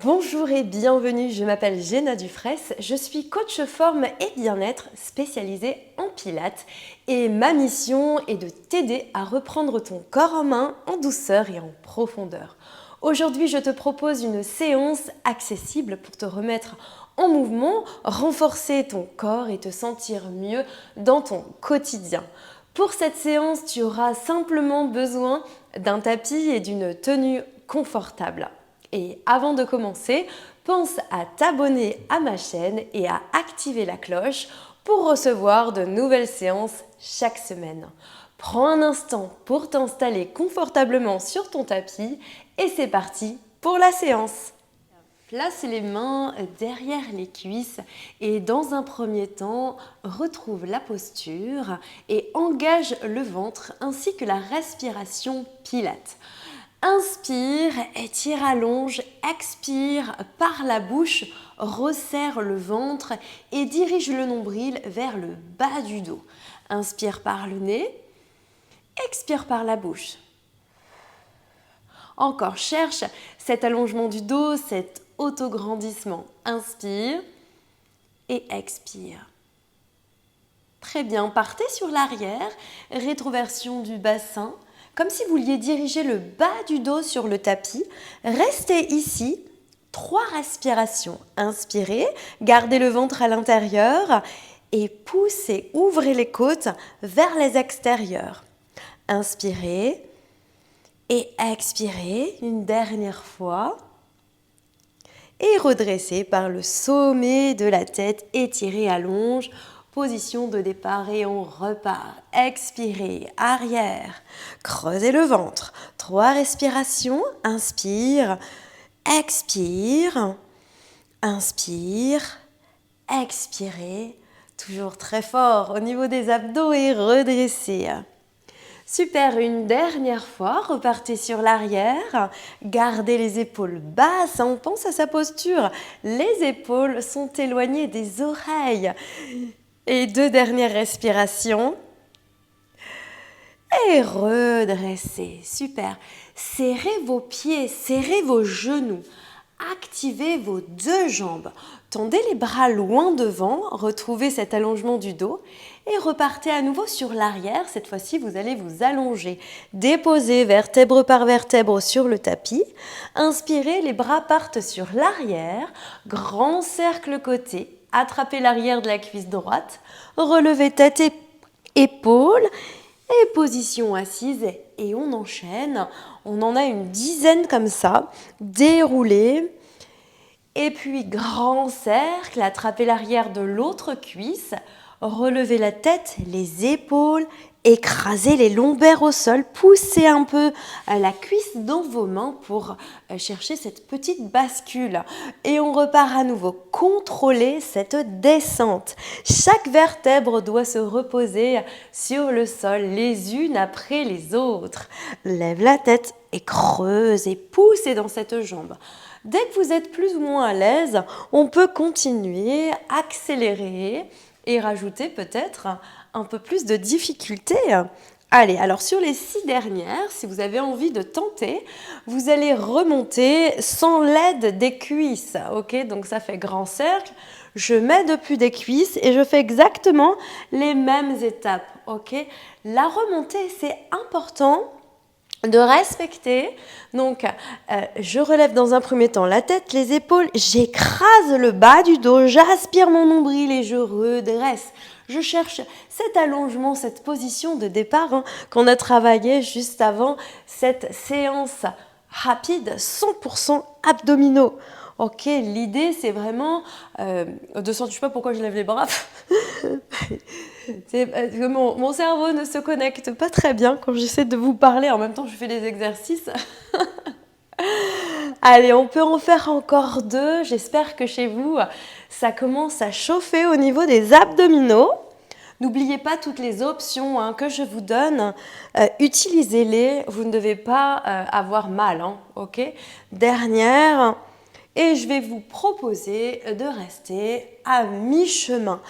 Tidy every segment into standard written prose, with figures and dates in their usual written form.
Bonjour et bienvenue, je m'appelle Jenna Dufresne, je suis coach forme et bien-être spécialisée en pilates et ma mission est de t'aider à reprendre ton corps en main en douceur et en profondeur. Aujourd'hui, je te propose une séance accessible pour te remettre en mouvement, renforcer ton corps et te sentir mieux dans ton quotidien. Pour cette séance, tu auras simplement besoin d'un tapis et d'une tenue confortable. Et avant de commencer, pense à t'abonner à ma chaîne et à activer la cloche pour recevoir de nouvelles séances chaque semaine. Prends un instant pour t'installer confortablement sur ton tapis et c'est parti pour la séance. Place les mains derrière les cuisses et dans un premier temps, retrouve la posture et engage le ventre ainsi que la respiration pilate. Inspire, étire, allonge, expire par la bouche, resserre le ventre et dirige le nombril vers le bas du dos. Inspire par le nez, expire par la bouche. Encore, cherche cet allongement du dos, cet autograndissement. Inspire et expire. Très bien, partez sur l'arrière, rétroversion du bassin, comme si vous vouliez diriger le bas du dos sur le tapis. Restez ici, 3 respirations. Inspirez, gardez le ventre à l'intérieur et poussez, ouvrez les côtes vers les extérieurs. Inspirez et expirez une dernière fois. Et redressez par le sommet de la tête, étirez, allonge. Position de départ et on repart. Expirez, arrière, creusez le ventre. 3 respirations, inspire, expire, inspire, expirez. Toujours très fort au niveau des abdos et redressez. Super, une dernière fois, repartez sur l'arrière, gardez les épaules basses, on pense à sa posture. Les épaules sont éloignées des oreilles. Et 2 dernières respirations. Et redressez. Super. Serrez vos pieds, serrez vos genoux. Activez vos 2 jambes. Tendez les bras loin devant, retrouvez cet allongement du dos et repartez à nouveau sur l'arrière. Cette fois-ci, vous allez vous allonger. Déposez vertèbre par vertèbre sur le tapis. Inspirez, les bras partent sur l'arrière. Grand cercle côté. Attrapez l'arrière de la cuisse droite. Relevez tête et épaules. Et position assise et on enchaîne. On en a une dizaine comme ça. Déroulez. Et puis grand cercle, attrapez l'arrière de l'autre cuisse. Relevez la tête, les épaules, écrasez les lombaires au sol, poussez un peu la cuisse dans vos mains pour chercher cette petite bascule. Et on repart à nouveau, contrôlez cette descente. Chaque vertèbre doit se reposer sur le sol, les unes après les autres. Lève la tête et creuse et poussez dans cette jambe. Dès que vous êtes plus ou moins à l'aise, on peut continuer, accélérer et rajouter peut-être un peu plus de difficulté. Allez, alors sur les 6 dernières, si vous avez envie de tenter, vous allez remonter sans l'aide des cuisses. Ok, donc ça fait grand cercle. Je mets depuis des cuisses et je fais exactement les mêmes étapes. Ok, la remontée, c'est important de respecter. Donc, je relève dans un premier temps la tête, les épaules, j'écrase le bas du dos, j'aspire mon nombril et je redresse. Je cherche cet allongement, cette position de départ qu'on a travaillé juste avant cette séance rapide, 100% abdominaux. Ok, l'idée c'est vraiment de sentir, je sais pas pourquoi je lève les bras. Mon cerveau ne se connecte pas très bien quand j'essaie de vous parler. En même temps, je fais des exercices. Allez, on peut en faire encore 2. J'espère que chez vous, ça commence à chauffer au niveau des abdominaux. N'oubliez pas toutes les options que je vous donne. Utilisez-les. Vous ne devez pas avoir mal. Ok ? Dernière. et je vais vous proposer de rester à mi-chemin.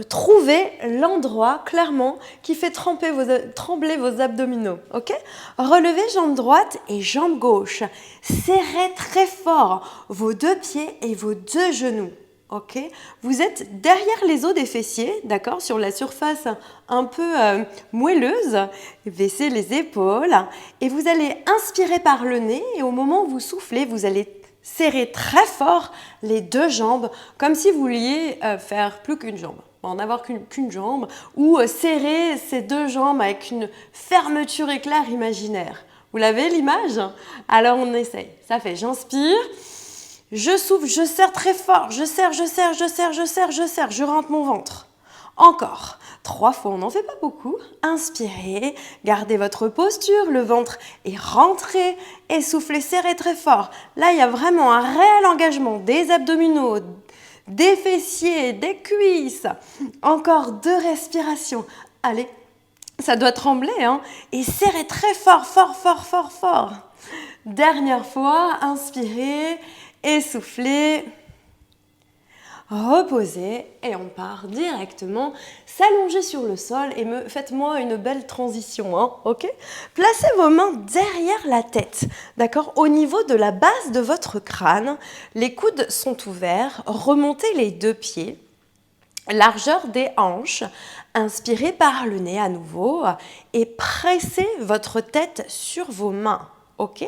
Trouvez l'endroit clairement qui fait trembler vos abdominaux. Ok? Relevez jambe droite et jambe gauche. Serrez très fort vos deux pieds et vos deux genoux. Ok? Vous êtes derrière les os des fessiers, d'accord? Sur la surface un peu moelleuse. Baissez les épaules et vous allez inspirer par le nez et au moment où vous soufflez, vous allez serrer très fort les deux jambes comme si vous vouliez faire plus qu'une jambe. En avoir qu'une jambe, ou serrer ces deux jambes avec une fermeture éclair imaginaire. Vous l'avez l'image? Alors on essaye. Ça fait, j'inspire, je souffle, je serre très fort, je serre, je rentre mon ventre. Encore, 3 fois, on n'en fait pas beaucoup. Inspirez, gardez votre posture, le ventre est rentré et soufflez, serrez très fort. Là, il y a vraiment un réel engagement des abdominaux, des fessiers, des cuisses. Encore 2 respirations. Allez, ça doit trembler, hein? Et serrez très fort, fort. Dernière fois, inspirez, essoufflez, reposez et on part directement s'allonger sur le sol et faites-moi une belle transition, hein, ok? Placez vos mains derrière la tête, d'accord? Au niveau de la base de votre crâne, les coudes sont ouverts, remontez les 2 pieds, largeur des hanches, inspirez par le nez à nouveau et pressez votre tête sur vos mains. Ok?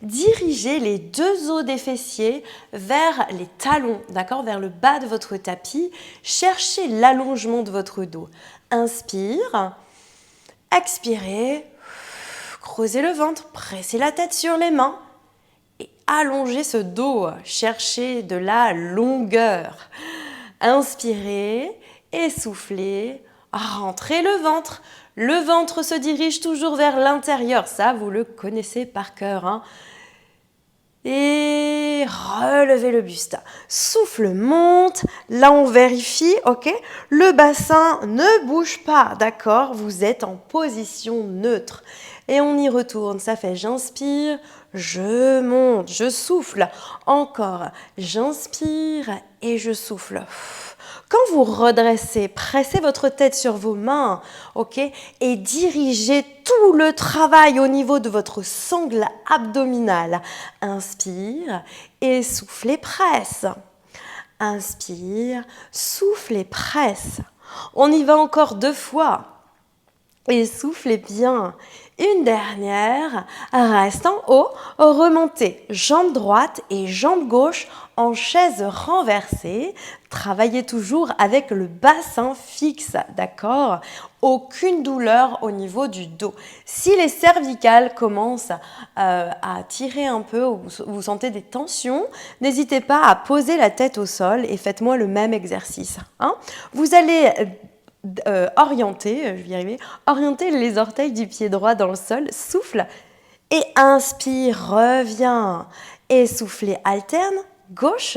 Dirigez les 2 os des fessiers vers les talons, d'accord? Vers le bas de votre tapis. Cherchez l'allongement de votre dos. Inspire, expirez, creusez le ventre, pressez la tête sur les mains et allongez ce dos. Cherchez de la longueur. Inspirez, essoufflez, rentrez le ventre. Le ventre se dirige toujours vers l'intérieur. Ça, vous le connaissez par cœur, hein. Et relevez le buste. Souffle monte. Là, on vérifie, ok? Le bassin ne bouge pas, d'accord? Vous êtes en position neutre. Et on y retourne. Ça fait j'inspire, je monte, je souffle. Encore, j'inspire et je souffle. Quand vous redressez, pressez votre tête sur vos mains, ok, et dirigez tout le travail au niveau de votre sangle abdominal. Inspire, essouffle et presse. Inspire, souffle et presse. On y va encore 2 fois. Essoufflez bien. Une dernière, reste en haut, remontez jambe droite et jambe gauche en chaise renversée. Travaillez toujours avec le bassin fixe, d'accord? Aucune douleur au niveau du dos. Si les cervicales commencent à tirer un peu ou vous sentez des tensions, n'hésitez pas à poser la tête au sol et faites-moi le même exercice, hein? Vous allez orienter les orteils du pied droit dans le sol, souffle et inspire, reviens. Essoufflez, alterne, gauche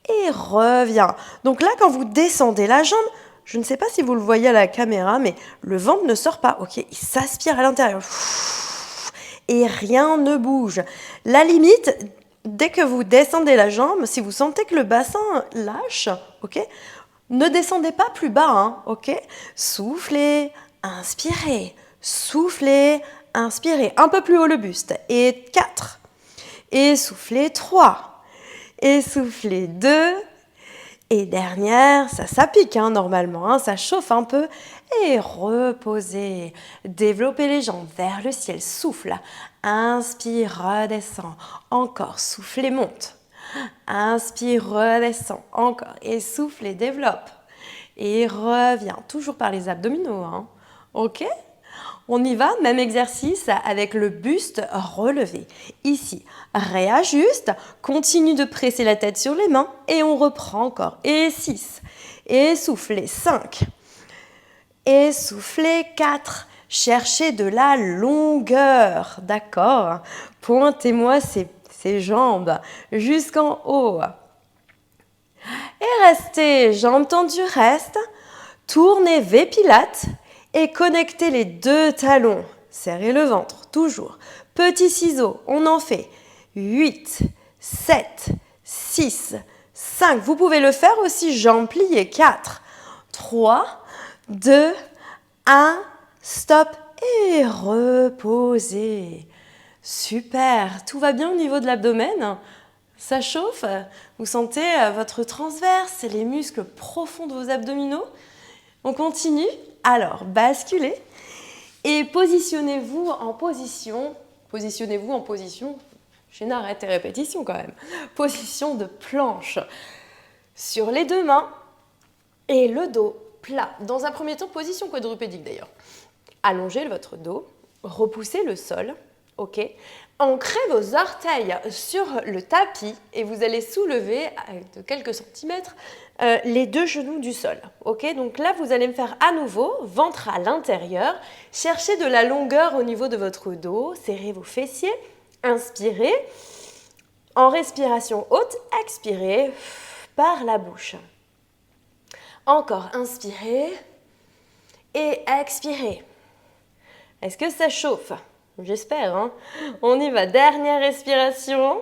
et reviens. Donc là, quand vous descendez la jambe, je ne sais pas si vous le voyez à la caméra, mais le ventre ne sort pas, ok? Il s'aspire à l'intérieur. Et rien ne bouge. La limite, dès que vous descendez la jambe, si vous sentez que le bassin lâche, ok? Ne descendez pas plus bas, hein, ok? Soufflez, inspirez, soufflez, inspirez. Un peu plus haut le buste. Et 4. Essoufflez 3. Essoufflez 2. Et dernière, ça pique hein, normalement, hein, ça chauffe un peu. Et reposez. Développez les jambes vers le ciel. Souffle. Inspire, redescend. Encore, soufflez, monte. Inspire, redescend, encore, essouffle et développe. Et reviens, toujours par les abdominaux, hein. Ok? On y va, même exercice avec le buste relevé. Ici, réajuste, continue de presser la tête sur les mains et on reprend encore. Et 6, essoufflez 5, essoufflez 4. Cherchez de la longueur, d'accord? Pointez-moi ces jambes jusqu'en haut. Et restez, jambes tendues, reste. Tournez V Pilates et connectez les 2 talons. Serrez le ventre, toujours. Petit ciseau, on en fait 8, 7, 6. 6, 5. Vous pouvez le faire aussi jambes pliées. 4, 3, 2, 1. Stop et reposez. Super. Tout va bien au niveau de l'abdomen? Ça chauffe? Vous sentez votre transverse et les muscles profonds de vos abdominaux? On continue? Alors, basculez et positionnez-vous en position. Positionnez-vous en position. Chaîne, arrête tes répétitions quand même. Position de planche. Sur les deux mains et le dos plat. Dans un premier temps, position quadrupédique d'ailleurs. Allongez votre dos, repoussez le sol, ok? Ancrez vos orteils sur le tapis et vous allez soulever de quelques centimètres les deux genoux du sol, ok? Donc là, vous allez me faire à nouveau ventre à l'intérieur. Cherchez de la longueur au niveau de votre dos, serrez vos fessiers, inspirez. En respiration haute, expirez par la bouche. Encore, inspirez et expirez. Est-ce que ça chauffe? J'espère, hein? On y va, dernière respiration.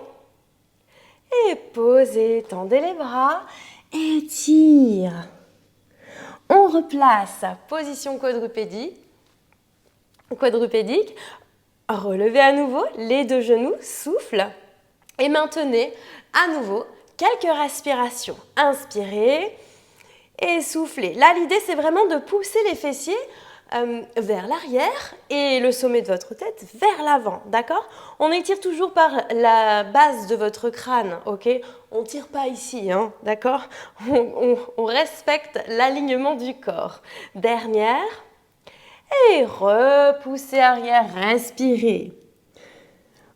Et posez, tendez les bras, étire. On replace, position quadrupédique. Relevez à nouveau les deux genoux, souffle. Et maintenez à nouveau quelques respirations. Inspirez et soufflez. Là, l'idée, c'est vraiment de pousser les fessiers vers l'arrière et le sommet de votre tête vers l'avant, d'accord? On étire toujours par la base de votre crâne, ok? On ne tire pas ici, hein, d'accord? On respecte l'alignement du corps. Dernière. Et repoussez arrière, respirez.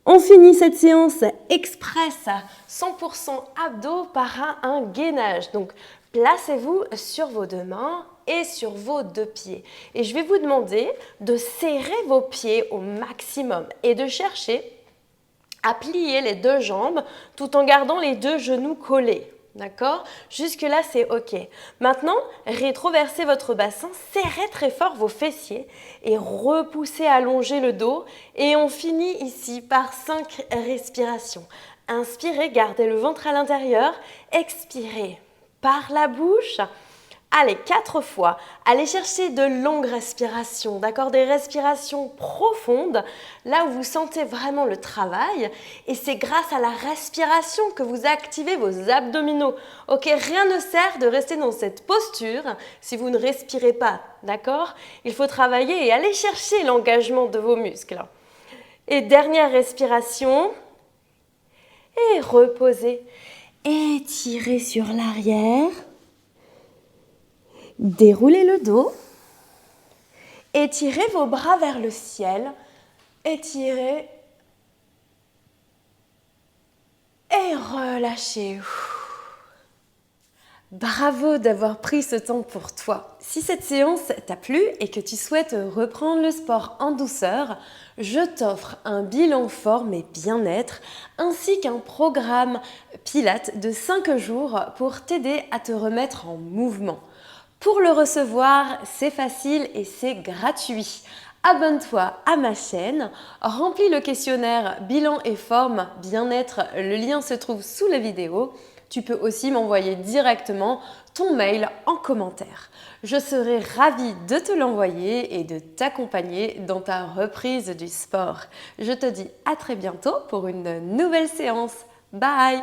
On finit cette séance express 100% abdos par un gainage. Donc, placez-vous sur vos deux mains et sur vos deux pieds. Et je vais vous demander de serrer vos pieds au maximum et de chercher à plier les deux jambes tout en gardant les deux genoux collés. D'accord? Jusque-là, c'est OK. Maintenant, rétroversez votre bassin, serrez très fort vos fessiers et repoussez, allongez le dos. Et on finit ici par 5 respirations. Inspirez, gardez le ventre à l'intérieur. Expirez par la bouche. Allez, 4 fois. Allez chercher de longues respirations, d'accord? Des respirations profondes, là où vous sentez vraiment le travail. Et c'est grâce à la respiration que vous activez vos abdominaux. Ok, rien ne sert de rester dans cette posture si vous ne respirez pas, d'accord? Il faut travailler et aller chercher l'engagement de vos muscles. Et dernière respiration. Et reposez. Étirez sur l'arrière. Déroulez le dos, étirez vos bras vers le ciel, étirez et relâchez. Bravo d'avoir pris ce temps pour toi. Si cette séance t'a plu et que tu souhaites reprendre le sport en douceur, je t'offre un bilan forme et bien-être ainsi qu'un programme Pilates de 5 jours pour t'aider à te remettre en mouvement. Pour le recevoir, c'est facile et c'est gratuit. Abonne-toi à ma chaîne, remplis le questionnaire bilan et forme bien-être, le lien se trouve sous la vidéo. Tu peux aussi m'envoyer directement ton mail en commentaire. Je serai ravie de te l'envoyer et de t'accompagner dans ta reprise du sport. Je te dis à très bientôt pour une nouvelle séance. Bye!